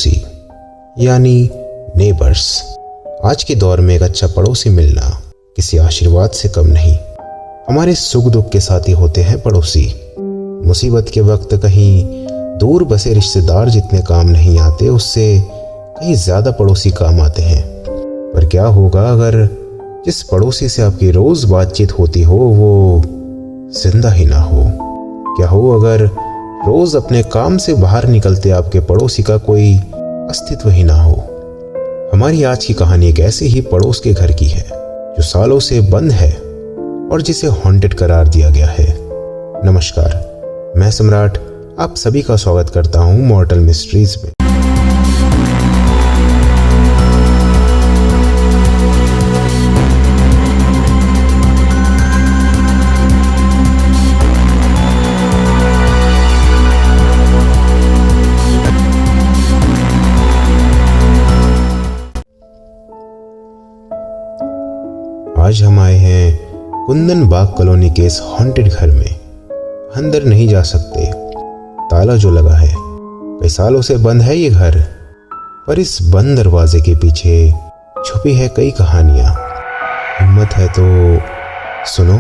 पड़ोसी यानी नेबर्स। आज के दौर में एक अच्छा पड़ोसी मिलना किसी आशीर्वाद से कम नहीं। हमारे सुख दुख के साथी होते हैं पड़ोसी। मुसीबत के वक्त कहीं दूर बसे रिश्तेदार जितने काम नहीं आते, उससे कहीं ज्यादा पड़ोसी काम आते हैं। पर क्या होगा अगर जिस पड़ोसी से आपकी रोज बातचीत होती हो वो जिंदा ही ना हो? क्या हो अगर रोज अपने काम से बाहर निकलते आपके पड़ोसी का कोई अस्तित्व ही ना हो? हमारी आज की कहानी एक ऐसे ही पड़ोस के घर की है जो सालों से बंद है और जिसे हॉन्टेड करार दिया गया है। नमस्कार, मैं सम्राट आप सभी का स्वागत करता हूं मॉर्टल मिस्ट्रीज में। आज हम आए हैं कुंदन बाग कॉलोनी के इस हॉन्टेड घर में। अंदर नहीं जा सकते, ताला जो लगा है। कई सालों से बंद है ये घर, पर इस बंद दरवाजे के पीछे छुपी है कई कहानियां। हिम्मत है तो सुनो।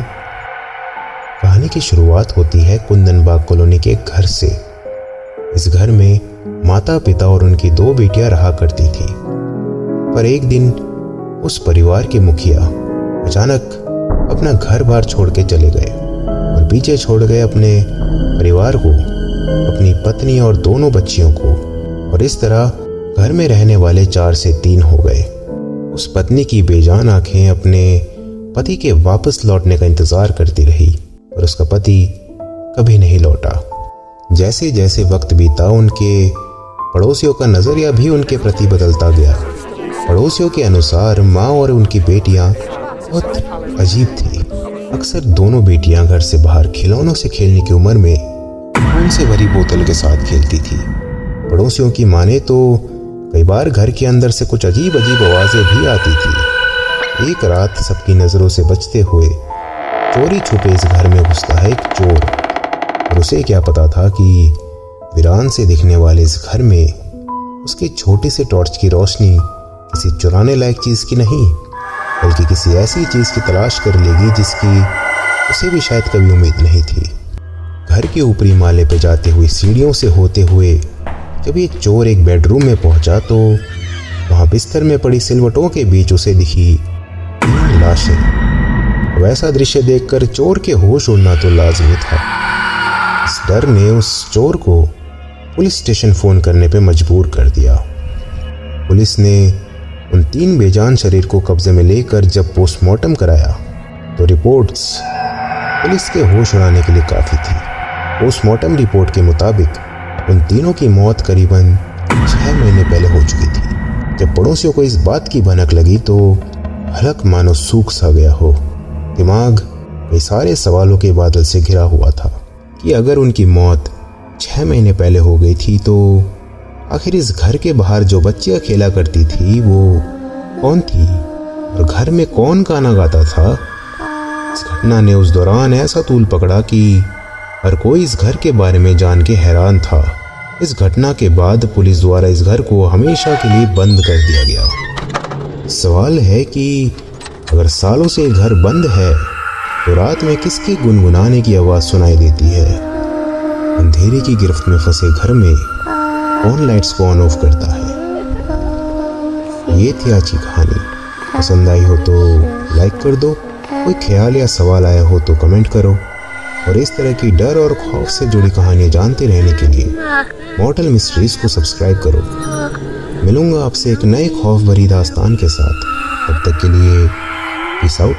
कहानी की शुरुआत होती है कुंदन बाग कॉलोनी के घर से। इस घर में माता पिता और उनकी 2 बेटियां रहा करती थी। पर एक दिन उस परिवार के मुखिया अचानक अपना घर बार छोड़ के चले गए और पीछे छोड़ गए अपने परिवार को, अपनी पत्नी और 2 बच्चियों को। और इस तरह घर में रहने वाले 4 से 3 हो गए। उस पत्नी की बेजान आंखें अपने पति के वापस लौटने का इंतजार करती रही, पर उसका पति कभी नहीं लौटा। जैसे जैसे वक्त बीता, उनके पड़ोसियों का नजरिया भी उनके प्रति बदलता गया। पड़ोसियों के अनुसार माँ और उनकी बेटियां बहुत अजीब थी। अक्सर दोनों बेटियां घर से बाहर खिलौनों से खेलने की उम्र में खून से भरी बोतल के साथ खेलती थी। पड़ोसियों की माने तो कई बार घर के अंदर से कुछ अजीब अजीब आवाजें भी आती थी। एक रात सबकी नजरों से बचते हुए चोरी छुपे इस घर में घुसता है एक चोर। और उसे क्या पता था कि वीरान से दिखने वाले इस घर में उसकी छोटी सी टॉर्च की रोशनी किसी चुराने लायक चीज की नहीं, बल्कि किसी ऐसी चीज की तलाश कर लेगी जिसकी उसे भी शायद कभी उम्मीद नहीं थी। घर के ऊपरी माले पर जाते हुए सीढ़ियों से होते हुए जब ये चोर एक बेडरूम में पहुंचा तो वहां बिस्तर में पड़ी सिलवटों के बीच उसे दिखी 3 लाशें। वैसा दृश्य देखकर चोर के होश उड़ना तो लाजमी था। इस डर ने उस चोर को पुलिस स्टेशन फोन करने पर मजबूर कर दिया। पुलिस ने उन 3 बेजान शरीर को कब्जे में लेकर जब पोस्टमार्टम कराया तो रिपोर्ट्स पुलिस के होश उड़ाने के लिए काफ़ी थी। पोस्टमार्टम रिपोर्ट के मुताबिक उन तीनों की मौत करीबन 6 महीने पहले हो चुकी थी। जब पड़ोसियों को इस बात की भनक लगी तो हलक मानो सूख सा गया हो। दिमाग कई सारे सवालों के बादल से घिरा हुआ था कि अगर उनकी मौत 6 महीने पहले हो गई थी तो आखिर इस घर के बाहर जो बच्चियां खेला करती थी वो कौन थी और घर में कौन गाना गाता था? इस घटना ने उस दौरान ऐसा तूल पकड़ा कि हर कोई इस घर के बारे में जान के हैरान था। इस घटना के बाद पुलिस द्वारा इस घर को हमेशा के लिए बंद कर दिया गया। सवाल है कि अगर सालों से घर बंद है तो रात में किसकी गुनगुनाने की आवाज़ सुनाई देती है? अंधेरे की गिरफ्त में फंसे घर में कौन लाइट्स को ऑन ऑफ करता है? ये थी आज की कहानी। पसंद आई हो तो लाइक कर दो, कोई ख्याल या सवाल आया हो तो कमेंट करो। और इस तरह की डर और खौफ से जुड़ी कहानियाँ जानते रहने के लिए मॉर्टल मिस्ट्रीज को सब्सक्राइब करो। मिलूंगा आपसे एक नए खौफ भरी दास्तान के साथ। तब तक के लिए पीस आउट।